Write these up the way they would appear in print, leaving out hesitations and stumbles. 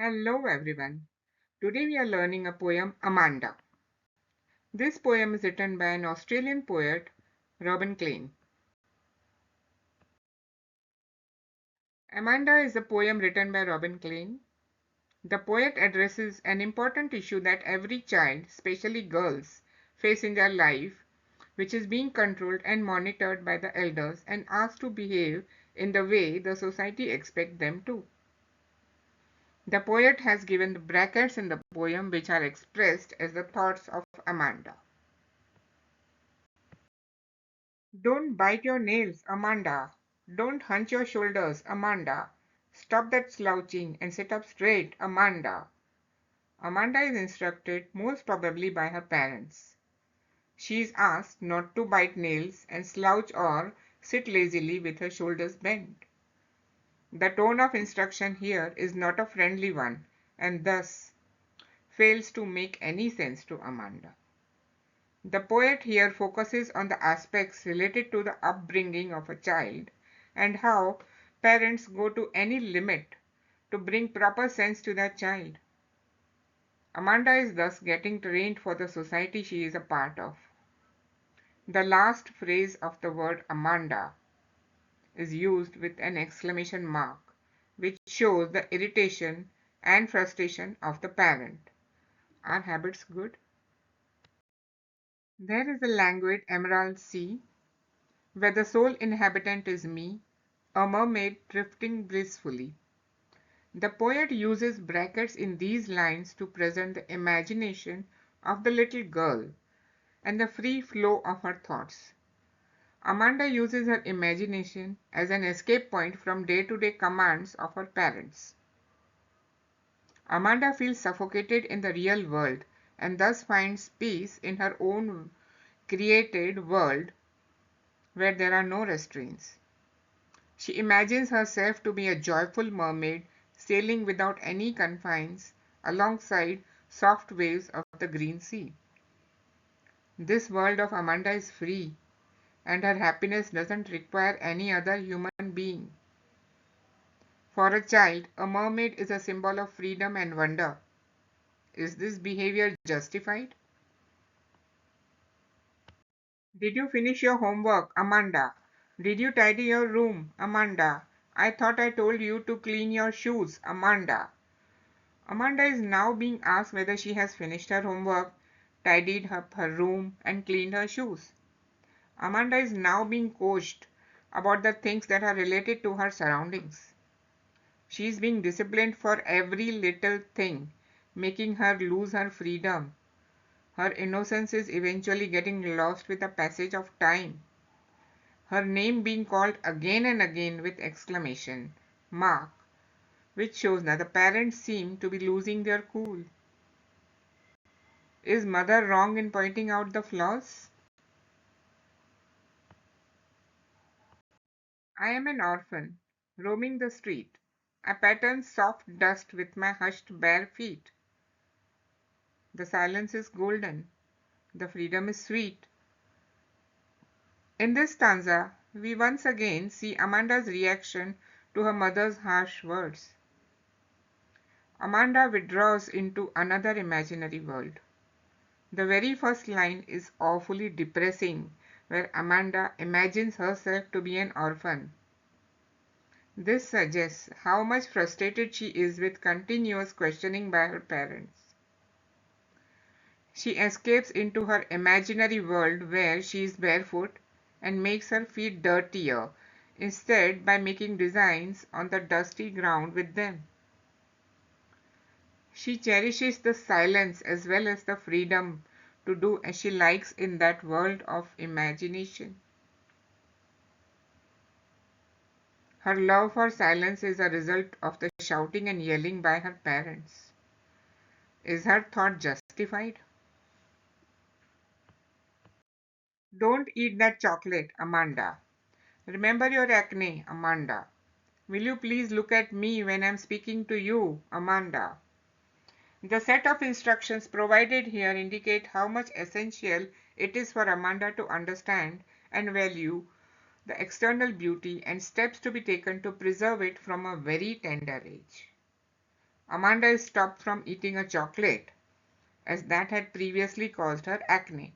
Hello everyone. Today we are learning a poem Amanda. This poem is written by an Australian poet, Klein. Amanda is a poem written by Klein. The poet addresses an important issue that every child, especially girls, face in their life, which is being controlled and monitored by the elders and asked to behave in the way the society expects them to. The poet has given the brackets in the poem which are expressed as the thoughts of Amanda. Don't bite your nails, Amanda. Don't hunch your shoulders, Amanda. Stop that slouching and sit up straight, Amanda. Amanda is instructed most probably by her parents. She is asked not to bite nails and slouch or sit lazily with her shoulders bent. The tone of instruction here is not a friendly one and thus fails to make any sense to Amanda. The poet here focuses on the aspects related to the upbringing of a child and how parents go to any limit to bring proper sense to their child. Amanda is thus getting trained for the society she is a part of. The last phrase of the word Amanda is used with an exclamation mark, which shows the irritation and frustration of the parent. Are habits good? There is a languid emerald sea where the sole inhabitant is me, a mermaid drifting blissfully. The poet uses brackets in these lines to present the imagination of the little girl and the free flow of her thoughts. Amanda uses her imagination as an escape point from day-to-day commands of her parents. Amanda feels suffocated in the real world and thus finds peace in her own created world where there are no restraints. She imagines herself to be a joyful mermaid sailing without any confines alongside soft waves of the green sea. This world of Amanda is free, and her happiness doesn't require any other human being. For a child, a mermaid is a symbol of freedom and wonder. Is this behavior justified? Did you finish your homework, Amanda? Did you tidy your room, Amanda? I thought I told you to clean your shoes, Amanda. Amanda is now being asked whether she has finished her homework, tidied up her room, and cleaned her shoes. Amanda is now being coached about the things that are related to her surroundings. She is being disciplined for every little thing, making her lose her freedom. Her innocence is eventually getting lost with the passage of time. Her name being called again and again with exclamation mark, which shows that the parents seem to be losing their cool. Is mother wrong in pointing out the flaws? I am an orphan, roaming the street. I pattern soft dust with my hushed bare feet. The silence is golden. The freedom is sweet. In this stanza, we once again see Amanda's reaction to her mother's harsh words. Amanda withdraws into another imaginary world. The very first line is awfully depressing, where Amanda imagines herself to be an orphan. This suggests how much frustrated she is with continuous questioning by her parents. She escapes into her imaginary world where she is barefoot and makes her feet dirtier instead by making designs on the dusty ground with them. She cherishes the silence as well as the freedom to do as she likes in that world of imagination. Her love for silence is a result of the shouting and yelling by her parents. Is her thought justified? Don't eat that chocolate, Amanda. Remember your acne, Amanda. Will you please look at me when I'm speaking to you, Amanda? The set of instructions provided here indicate how much essential it is for Amanda to understand and value the external beauty and steps to be taken to preserve it from a very tender age. Amanda is stopped from eating a chocolate, as that had previously caused her acne.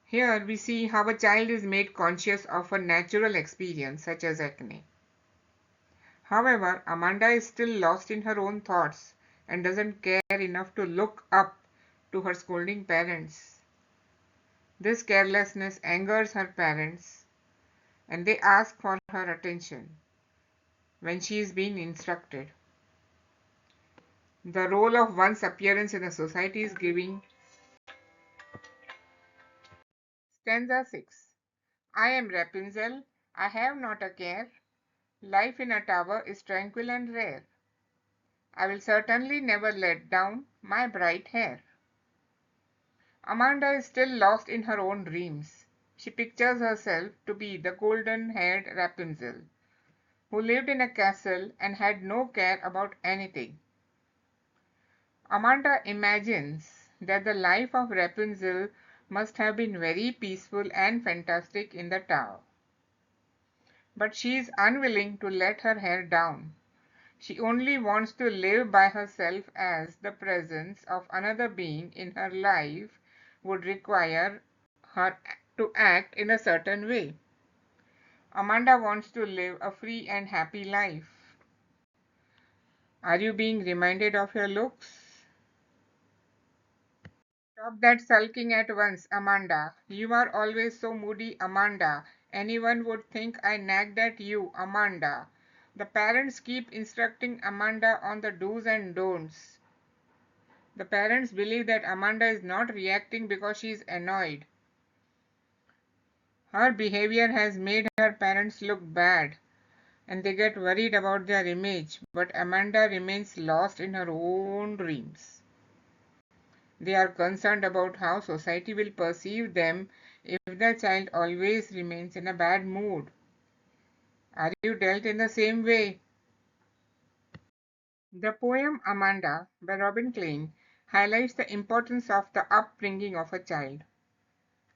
Here we see how a child is made conscious of a natural experience such as acne. However, Amanda is still lost in her own thoughts and doesn't care enough to look up to her scolding parents. This carelessness angers her parents and they ask for her attention when she is being instructed. The role of one's appearance in a society is giving. Stanza 6. I am Rapunzel, I have not a care. Life in a tower is tranquil and rare. I will certainly never let down my bright hair. Amanda is still lost in her own dreams. She pictures herself to be the golden-haired Rapunzel, who lived in a castle and had no care about anything. Amanda imagines that the life of Rapunzel must have been very peaceful and fantastic in the tower. But she is unwilling to let her hair down. She only wants to live by herself, as the presence of another being in her life would require her to act in a certain way. Amanda wants to live a free and happy life. Are you being reminded of your looks? Stop that sulking at once, Amanda. You are always so moody, Amanda. Anyone would think I nagged at you, Amanda. The parents keep instructing Amanda on the do's and don'ts. The parents believe that Amanda is not reacting because she is annoyed. Her behavior has made her parents look bad and they get worried about their image, but Amanda remains lost in her own dreams. They are concerned about how society will perceive them if the child always remains in a bad mood. Are you dealt in the same way? The poem Amanda by Robin Klein highlights the importance of the upbringing of a child.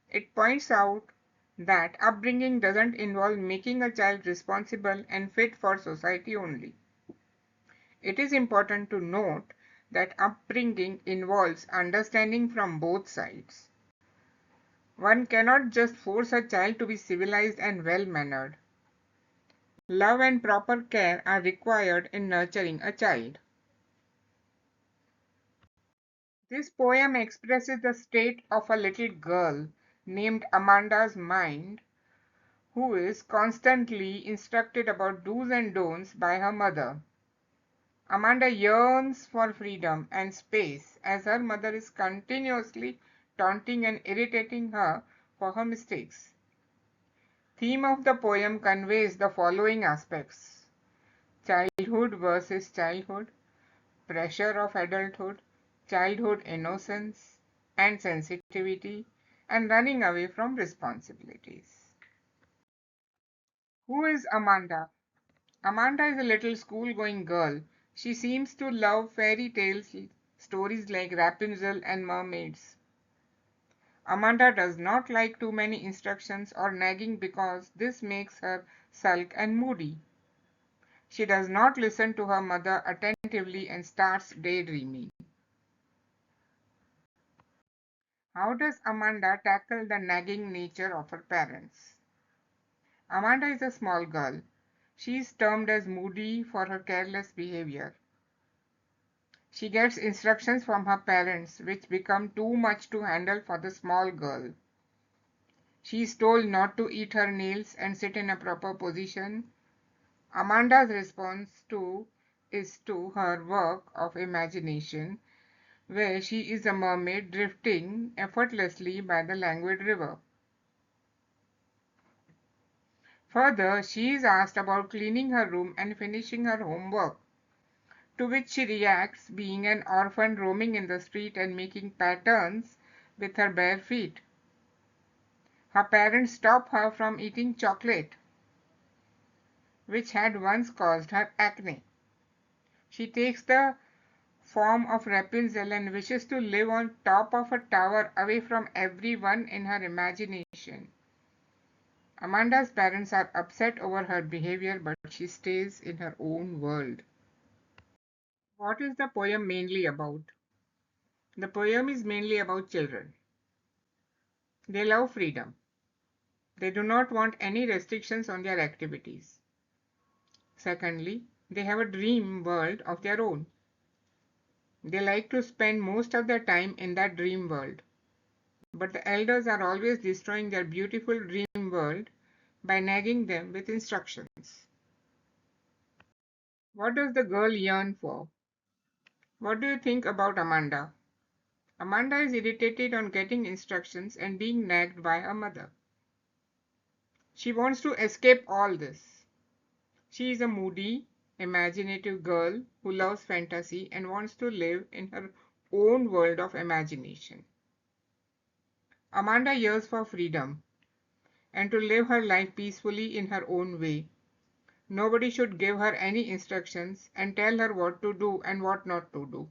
It points out that upbringing doesn't involve making a child responsible and fit for society only. It is important to note that upbringing involves understanding from both sides. One cannot just force a child to be civilized and well-mannered. Love and proper care are required in nurturing a child. This poem expresses the state of a little girl named Amanda's mind, who is constantly instructed about do's and don'ts by her mother. Amanda yearns for freedom and space as her mother is continuously taunting and irritating her for her mistakes. Theme of the poem conveys the following aspects: childhood versus childhood, pressure of adulthood, childhood innocence and sensitivity, and running away from responsibilities. Who is Amanda? Amanda is a little school-going girl. She seems to love fairy tales, stories like Rapunzel and mermaids. Amanda does not like too many instructions or nagging because this makes her sulk and moody. She does not listen to her mother attentively and starts daydreaming. How does Amanda tackle the nagging nature of her parents? Amanda is a small girl. She is termed as moody for her careless behavior. She gets instructions from her parents which become too much to handle for the small girl. She is told not to eat her nails and sit in a proper position. Amanda's response is to her work of imagination, where she is a mermaid drifting effortlessly by the languid river. Further, she is asked about cleaning her room and finishing her homework, to which she reacts being an orphan roaming in the street and making patterns with her bare feet. Her parents stop her from eating chocolate, which had once caused her acne. She takes the form of Rapunzel and wishes to live on top of a tower away from everyone in her imagination. Amanda's parents are upset over her behavior, but she stays in her own world. What is the poem mainly about? The poem is mainly about children. They love freedom. They do not want any restrictions on their activities. Secondly, they have a dream world of their own. They like to spend most of their time in that dream world. But the elders are always destroying their beautiful dream world by nagging them with instructions. What does the girl yearn for? What do you think about Amanda? Amanda is irritated on getting instructions and being nagged by her mother. She wants to escape all this. She is a moody, imaginative girl who loves fantasy and wants to live in her own world of imagination. Amanda yearns for freedom and to live her life peacefully in her own way. Nobody should give her any instructions and tell her what to do and what not to do.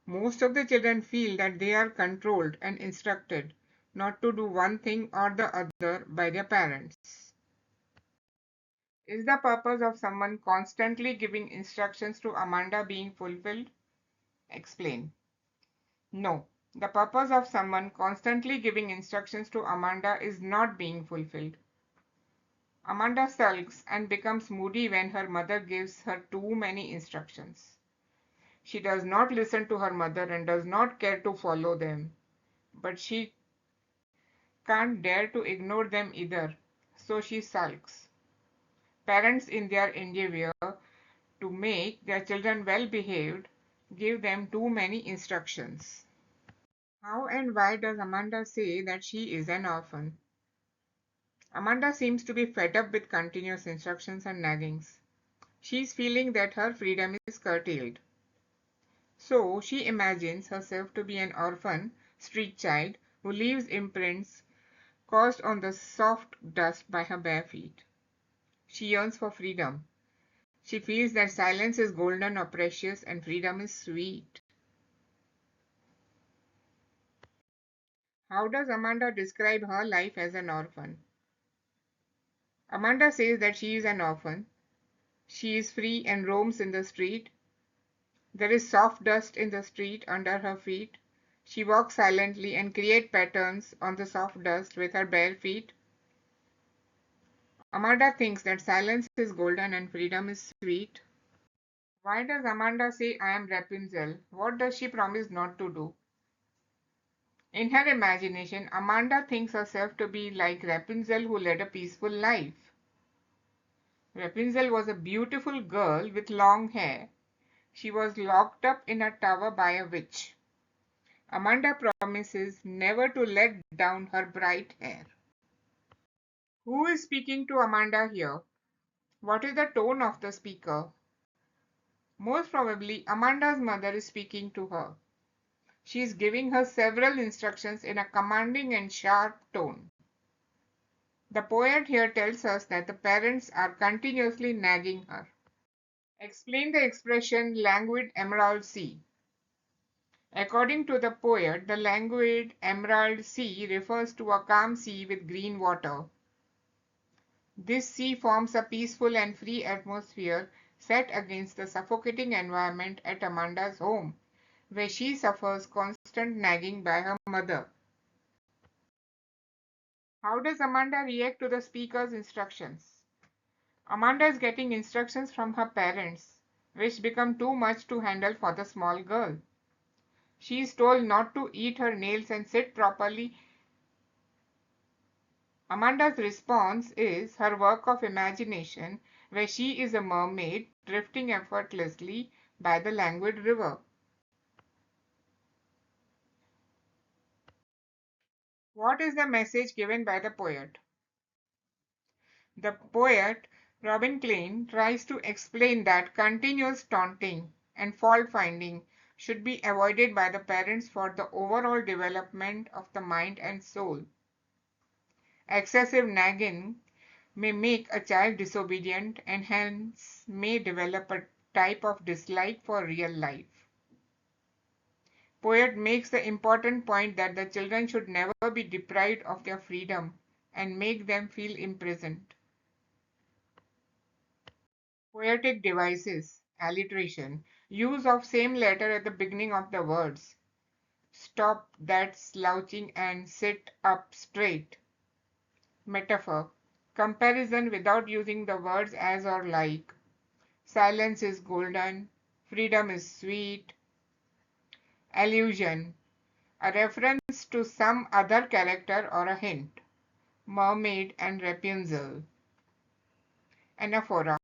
Most of the children feel that they are controlled and instructed not to do one thing or the other by their parents. Is the purpose of someone constantly giving instructions to Amanda being fulfilled? Explain. No, the purpose of someone constantly giving instructions to Amanda is not being fulfilled. Amanda sulks and becomes moody when her mother gives her too many instructions. She does not listen to her mother and does not care to follow them, but she can't dare to ignore them either, so she sulks. Parents, in their endeavor to make their children well behaved, give them too many instructions. How and why does Amanda say that she is an orphan? Amanda seems to be fed up with continuous instructions and naggings. She is feeling that her freedom is curtailed. So she imagines herself to be an orphan street child who leaves imprints caused on the soft dust by her bare feet. She yearns for freedom. She feels that silence is golden or precious and freedom is sweet. How does Amanda describe her life as an orphan? Amanda says that she is an orphan. She is free and roams in the street. There is soft dust in the street under her feet. She walks silently and creates patterns on the soft dust with her bare feet. Amanda thinks that silence is golden and freedom is sweet. Why does Amanda say I am Rapunzel? What does she promise not to do? In her imagination, Amanda thinks herself to be like Rapunzel who led a peaceful life. Rapunzel was a beautiful girl with long hair. She was locked up in a tower by a witch. Amanda promises never to let down her bright hair. Who is speaking to Amanda here? What is the tone of the speaker? Most probably, Amanda's mother is speaking to her. She is giving her several instructions in a commanding and sharp tone. The poet here tells us that the parents are continuously nagging her. Explain the expression languid emerald sea. According to the poet, the languid emerald sea refers to a calm sea with green water. This sea forms a peaceful and free atmosphere set against the suffocating environment at Amanda's home, where she suffers constant nagging by her mother. How does Amanda react to the speaker's instructions? Amanda is getting instructions from her parents, which become too much to handle for the small girl. She is told not to eat her nails and sit properly. Amanda's response is her work of imagination, where she is a mermaid drifting effortlessly by the languid river. What is the message given by the poet? The poet, Robin Klein, tries to explain that continuous taunting and fault-finding should be avoided by the parents for the overall development of the mind and soul. Excessive nagging may make a child disobedient and hence may develop a type of dislike for real life. Poet makes the important point that the children should never be deprived of their freedom and make them feel imprisoned. Poetic devices. Alliteration. Use of same letter at the beginning of the words. Stop that slouching and sit up straight. Metaphor. Comparison without using the words as or like. Silence is golden. Freedom is sweet. Allusion. A reference to some other character or a hint. Mermaid and Rapunzel. Anaphora.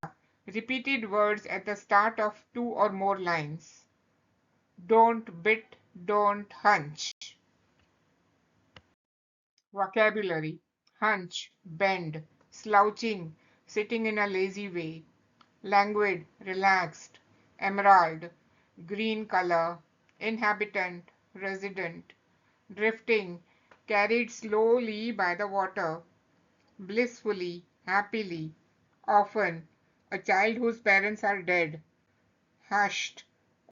Repeated words at the start of two or more lines. Don't bit, don't hunch. Vocabulary. Hunch, bend, slouching, sitting in a lazy way. Languid, relaxed. Emerald, green color. Inhabitant, resident. Drifting, carried slowly by the water. Blissfully, happily. Often, a child whose parents are dead. Hushed,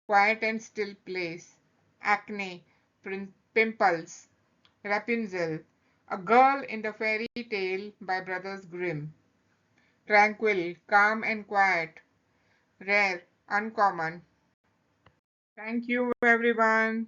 quiet and still place. Acne, pimples. Rapunzel, a girl in the fairy tale by Brothers Grimm. Tranquil, calm and quiet. Rare, uncommon. Thank you, everyone.